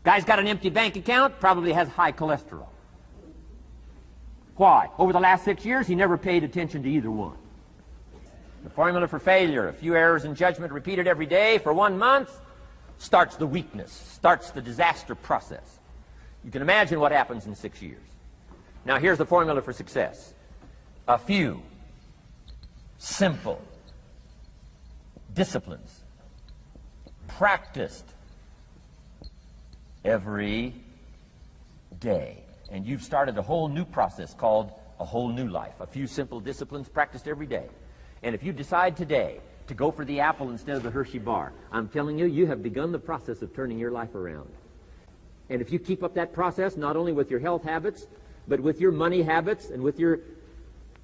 Guy's got an empty bank account, probably has high cholesterol. Why? Over the last 6 years, he never paid attention to either one. The formula for failure: a few errors in judgment repeated every day for 1 month starts the weakness, starts the disaster process. You can imagine what happens in 6 years. Now here's the formula for success: a few simple disciplines practiced every day. And you've started a whole new process called a whole new life. A few simple disciplines practiced every day. And if you decide today to go for the apple instead of the Hershey bar, I'm telling you, you have begun the process of turning your life around. And if you keep up that process, not only with your health habits, but with your money habits and with your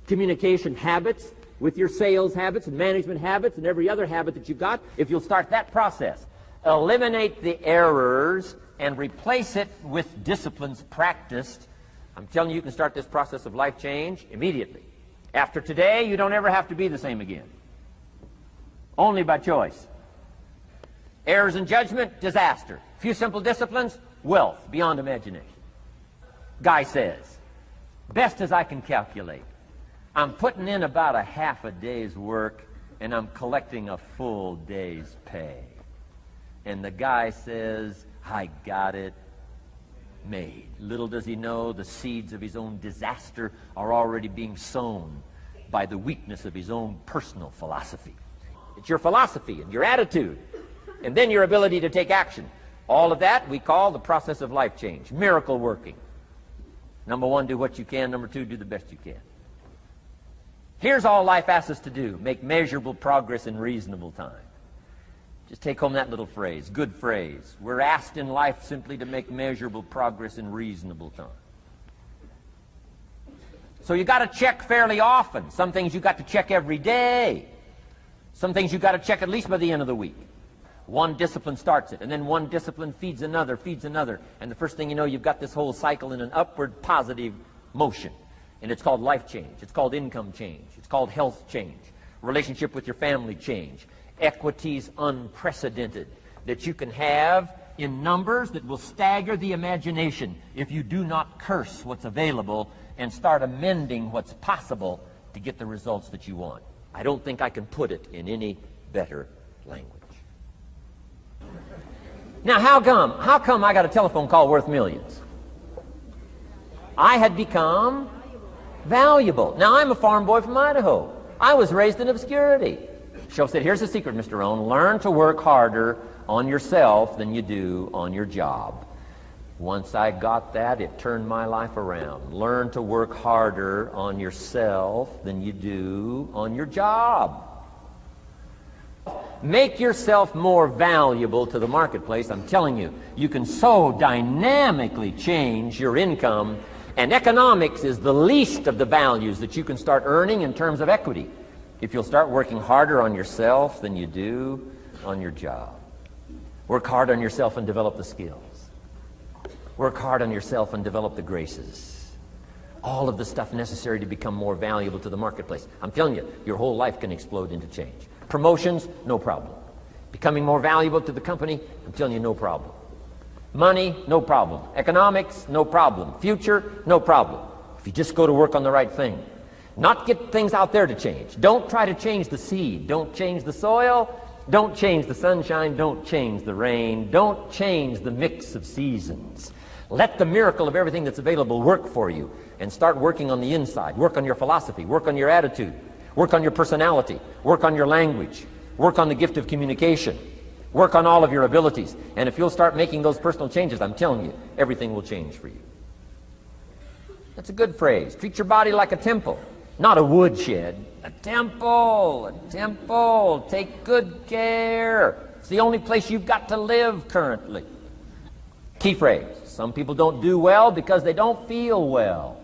communication habits, with your sales habits and management habits and every other habit that you've got, if you'll start that process, eliminate the errors and replace it with disciplines practiced, I'm telling you, you can start this process of life change immediately. After today, you don't ever have to be the same again. Only by choice. Errors in judgment, disaster. Few simple disciplines, wealth beyond imagination. Guy says, best as I can calculate, I'm putting in about a half a day's work and I'm collecting a full day's pay. And the guy says, I got it made. Little does he know the seeds of his own disaster are already being sown by the weakness of his own personal philosophy. It's your philosophy and your attitude, and then your ability to take action. All of that we call the process of life change, miracle working. Number one, do what you can. Number two, do the best you can. Here's all life asks us to do: make measurable progress in reasonable time. Just take home that little phrase, good phrase. We're asked in life simply to make measurable progress in reasonable time. So you got to check fairly often. Some things you got to check every day. Some things you got to check at least by the end of the week. One discipline starts it, and then one discipline feeds another, and the first thing you know, you've got this whole cycle in an upward positive motion. And it's called life change. It's called income change. It's called health change. Relationship with your family change. Equities unprecedented that you can have in numbers that will stagger the imagination if you do not curse what's available and start amending what's possible to get the results that you want. I don't think I can put it in any better language. Now, how come I got a telephone call worth millions? I had become valuable. Now, I'm a farm boy from Idaho. I was raised in obscurity. Show said, here's the secret, Mr. Rohn. Learn to work harder on yourself than you do on your job. Once I got that, it turned my life around. Learn to work harder on yourself than you do on your job. Make yourself more valuable to the marketplace. I'm telling you, you can so dynamically change your income, and economics is the least of the values that you can start earning in terms of equity if you'll start working harder on yourself than you do on your job. Work hard on yourself and develop the skills. Work hard on yourself and develop the graces. All of the stuff necessary to become more valuable to the marketplace. I'm telling you, your whole life can explode into change. Promotions, no problem. Becoming more valuable to the company, I'm telling you, no problem. Money, no problem. Economics, no problem. Future, no problem. If you just go to work on the right thing. Not get things out there to change. Don't try to change the seed. Don't change the soil. Don't change the sunshine. Don't change the rain. Don't change the mix of seasons. Let the miracle of everything that's available work for you, and start working on the inside. Work on your philosophy. Work on your attitude. Work on your personality. Work on your language. Work on the gift of communication. Work on all of your abilities. And if you'll start making those personal changes, I'm telling you, everything will change for you. That's a good phrase. Treat your body like a temple. Not a woodshed. A temple. A temple. Take good care. It's the only place you've got to live currently. Key phrase. Some people don't do well because they don't feel well.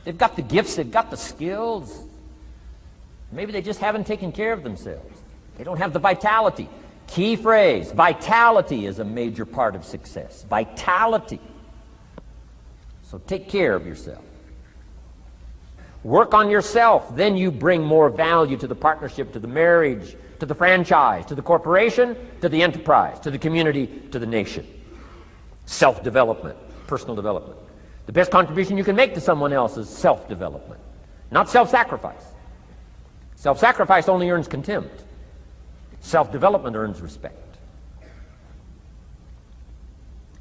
They've got the gifts, they've got the skills. Maybe they just haven't taken care of themselves. They don't have the vitality. Key phrase, vitality is a major part of success. Vitality. So take care of yourself. Work on yourself. Then you bring more value to the partnership, to the marriage, to the franchise, to the corporation, to the enterprise, to the community, to the nation. Self-development, personal development. The best contribution you can make to someone else is self-development, not self-sacrifice. Self-sacrifice only earns contempt. Self-development earns respect.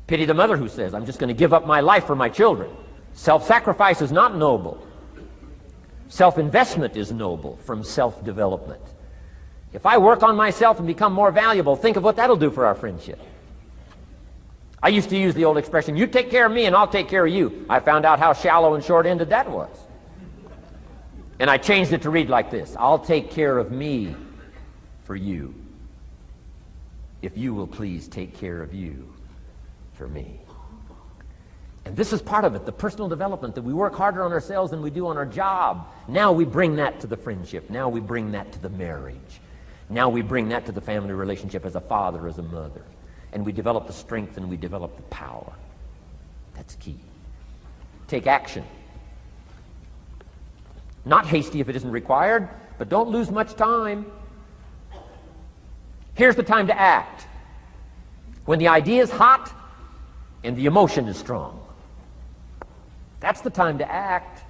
Pity the mother who says, I'm just going to give up my life for my children. Self-sacrifice is not noble. Self-investment is noble from self-development. If I work on myself and become more valuable, think of what that'll do for our friendship. I used to use the old expression, you take care of me and I'll take care of you. I found out how shallow and short-ended that was. And I changed it to read like this, I'll take care of me for you, if you will please take care of you for me. And this is part of it, the personal development, that we work harder on ourselves than we do on our job. Now we bring that to the friendship. Now we bring that to the marriage. Now we bring that to the family relationship as a father, as a mother. And we develop the strength and we develop the power. That's key. Take action. Not hasty if it isn't required, but don't lose much time. Here's the time to act. When the idea is hot and the emotion is strong. That's the time to act.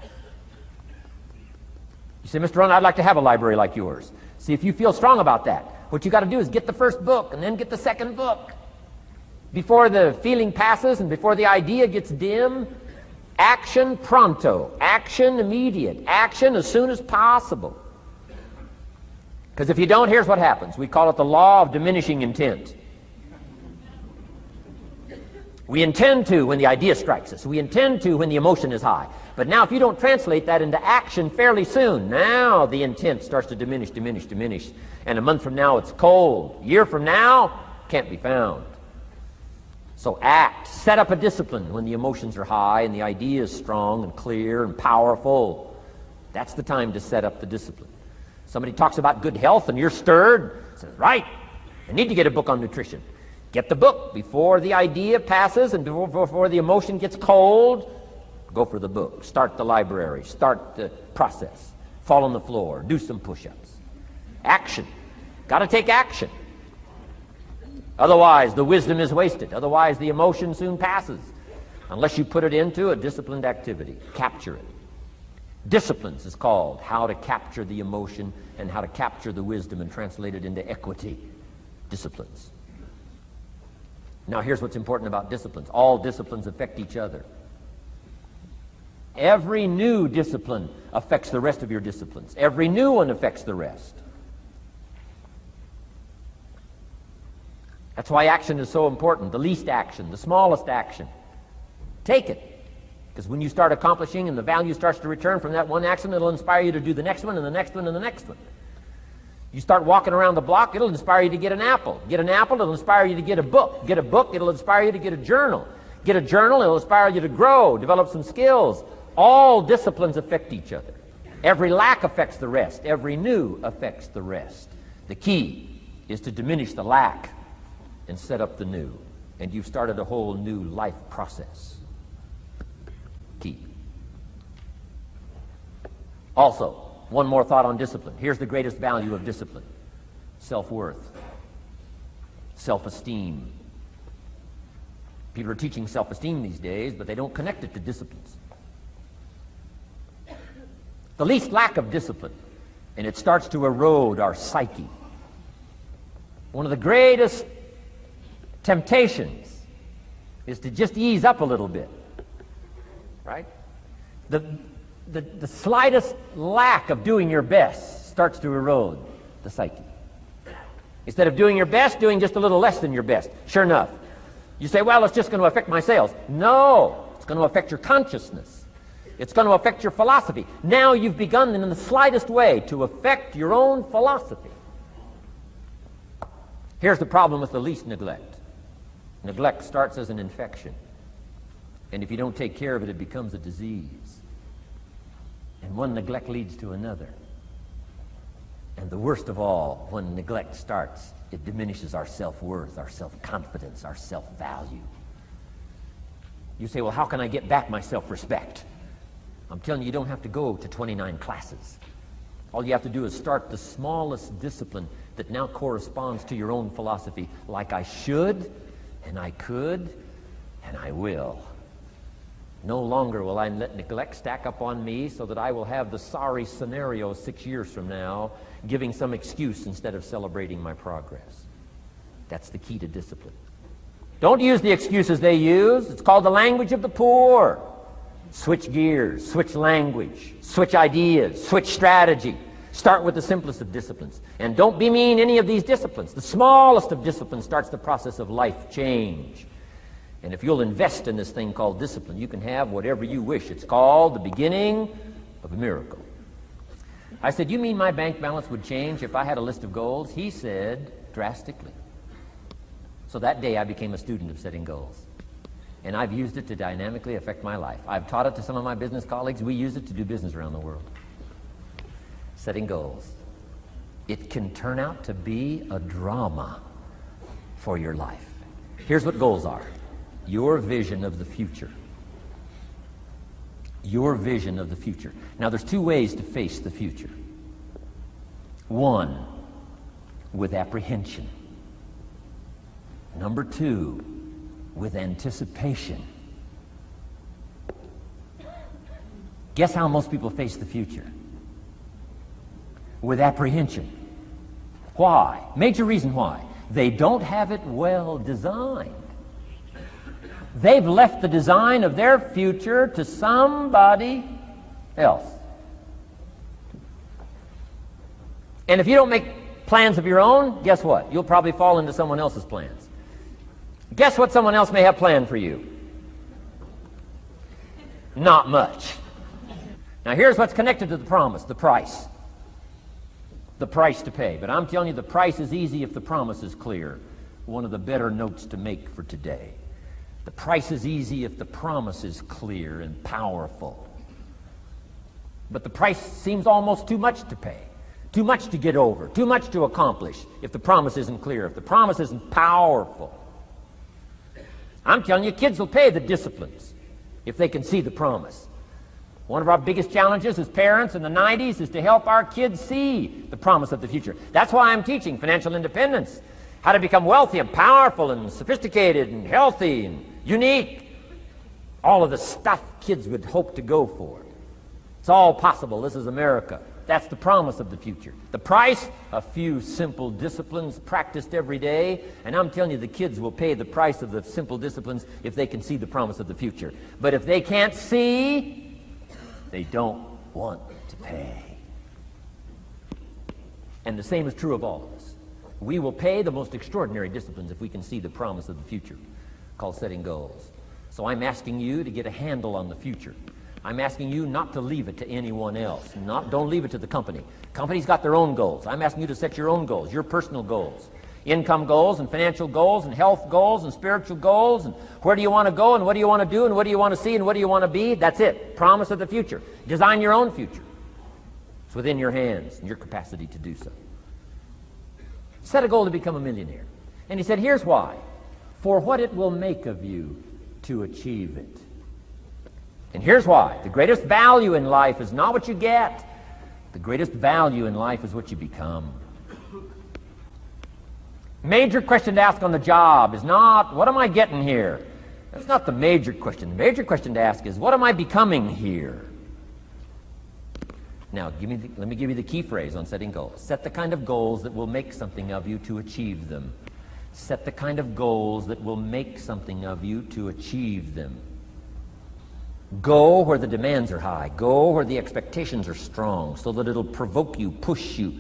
You say, Mr. Rohn, I'd like to have a library like yours. See, if you feel strong about that, what you got to do is get the first book and then get the second book. Before the feeling passes and before the idea gets dim, action pronto, action immediate, action as soon as possible. Because if you don't, here's what happens. We call it the law of diminishing intent. We intend to when the idea strikes us. We intend to when the emotion is high. But now if you don't translate that into action fairly soon, now the intent starts to diminish. And a month from now it's cold. A year from now, can't be found. So act. Set up a discipline when the emotions are high and the idea is strong and clear and powerful. That's the time to set up the discipline. Somebody talks about good health and you're stirred. Says, right, I need to get a book on nutrition. Get the book before the idea passes and before the emotion gets cold. Go for the book. Start the library. Start the process. Fall on the floor. Do some push-ups. Action. Got to take action. Otherwise, the wisdom is wasted. Otherwise, the emotion soon passes. Unless you put it into a disciplined activity. Capture it. Disciplines is called how to capture the emotion and how to capture the wisdom and translate it into equity. Disciplines. Now here's what's important about disciplines. All disciplines affect each other. Every new discipline affects the rest of your disciplines. Every new one affects the rest. That's why action is so important. The least action, the smallest action. Take it. Because when you start accomplishing and the value starts to return from that one action, it'll inspire you to do the next one and the next one and the next one. You start walking around the block, it'll inspire you to get an apple. Get an apple, it'll inspire you to get a book. Get a book, it'll inspire you to get a journal. Get a journal, it'll inspire you to grow, develop some skills. All disciplines affect each other. Every lack affects the rest. Every new affects the rest. The key is to diminish the lack and set up the new. And you've started a whole new life process. Key. Also, one more thought on discipline. Here's the greatest value of discipline. Self-worth. Self-esteem. People are teaching self-esteem these days, but they don't connect it to disciplines. The least lack of discipline, and it starts to erode our psyche. One of the greatest temptations is to just ease up a little bit. Right? The slightest lack of doing your best starts to erode the psyche. Instead of doing your best, doing just a little less than your best. Sure enough. You say, well, it's just going to affect my sales. No, it's going to affect your consciousness. It's going to affect your philosophy. Now you've begun in the slightest way to affect your own philosophy. Here's the problem with the least neglect. Neglect starts as an infection. And if you don't take care of it, it becomes a disease. And one neglect leads to another. And the worst of all, when neglect starts, it diminishes our self-worth, our self-confidence, our self-value. You say, well, how can I get back my self-respect? I'm telling you, you don't have to go to 29 classes. All you have to do is start the smallest discipline that now corresponds to your own philosophy, like I should, and I could, and I will. No longer will I let neglect stack up on me so that I will have the sorry scenario 6 years from now, giving some excuse instead of celebrating my progress. That's the key to discipline. Don't use the excuses they use. It's called the language of the poor. Switch gears, switch language, switch ideas, switch strategy. Start with the simplest of disciplines. And don't bemean any of these disciplines. The smallest of disciplines starts the process of life change. And if you'll invest in this thing called discipline, you can have whatever you wish. It's called the beginning of a miracle. I said, you mean my bank balance would change if I had a list of goals? He said, drastically. So that day I became a student of setting goals. And I've used it to dynamically affect my life. I've taught it to some of my business colleagues. We use it to do business around the world. Setting goals. It can turn out to be a drama for your life. Here's what goals are. Your vision of the future. Your vision of the future. Now, there's two ways to face the future. One, with apprehension. Number two, with anticipation. Guess how most people face the future? With apprehension. Why? Major reason why. They don't have it well designed. They've left the design of their future to somebody else. And if you don't make plans of your own, guess what? You'll probably fall into someone else's plans. Guess what someone else may have planned for you? Not much. Now here's what's connected to the promise, the price. The price to pay. But I'm telling you, the price is easy if the promise is clear. One of the better notes to make for today. The price is easy if the promise is clear and powerful. But the price seems almost too much to pay, too much to get over, too much to accomplish if the promise isn't clear, if the promise isn't powerful. I'm telling you, kids will pay the disciplines if they can see the promise. One of our biggest challenges as parents in the 90s is to help our kids see the promise of the future. That's why I'm teaching financial independence, how to become wealthy and powerful and sophisticated and healthy and unique. All of the stuff kids would hope to go for. It's all possible. This is America. That's the promise of the future. The price, a few simple disciplines practiced every day. And I'm telling you, the kids will pay the price of the simple disciplines if they can see the promise of the future. But if they can't see, they don't want to pay. And the same is true of all of us. We will pay the most extraordinary disciplines if we can see the promise of the future, called setting goals. So I'm asking you to get a handle on the future. I'm asking you not to leave it to anyone else. Don't leave it to the company. Company's got their own goals. I'm asking you to set your own goals, your personal goals. Income goals and financial goals and health goals and spiritual goals and where do you want to go and what do you want to do and what do you want to see and what do you want to be. That's it. Promise of the future. Design your own future. It's within your hands and your capacity to do so. Set a goal to become a millionaire. And he said, here's why. For what it will make of you to achieve it. And here's why. The greatest value in life is not what you get. The greatest value in life is what you become. Major question to ask on the job is not, what am I getting here? That's not the major question. The major question to ask is, what am I becoming here? Now, let me give you the key phrase on setting goals. Set the kind of goals that will make something of you to achieve them. Set the kind of goals that will make something of you to achieve them. Go where the demands are high. Go where the expectations are strong so that it'll provoke you, push you,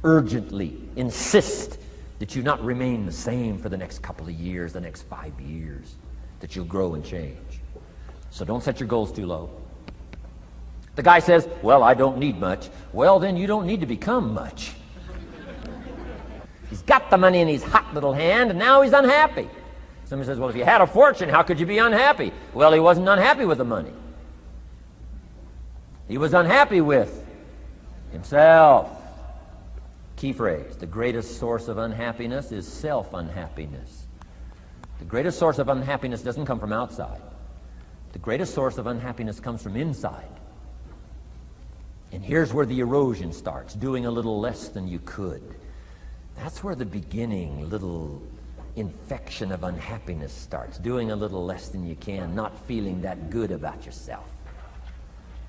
urgently insist that you not remain the same for the next couple of years, the next 5 years, that you'll grow and change. So don't set your goals too low. The guy says, well, I don't need much. Well, then you don't need to become much. He's got the money in his hot little hand, and now he's unhappy. Somebody says, well, if you had a fortune, how could you be unhappy? Well, he wasn't unhappy with the money. He was unhappy with himself. Key phrase, the greatest source of unhappiness is self-unhappiness. The greatest source of unhappiness doesn't come from outside. The greatest source of unhappiness comes from inside. And here's where the erosion starts, doing a little less than you could. That's where the beginning little infection of unhappiness starts, doing a little less than you can, not feeling that good about yourself.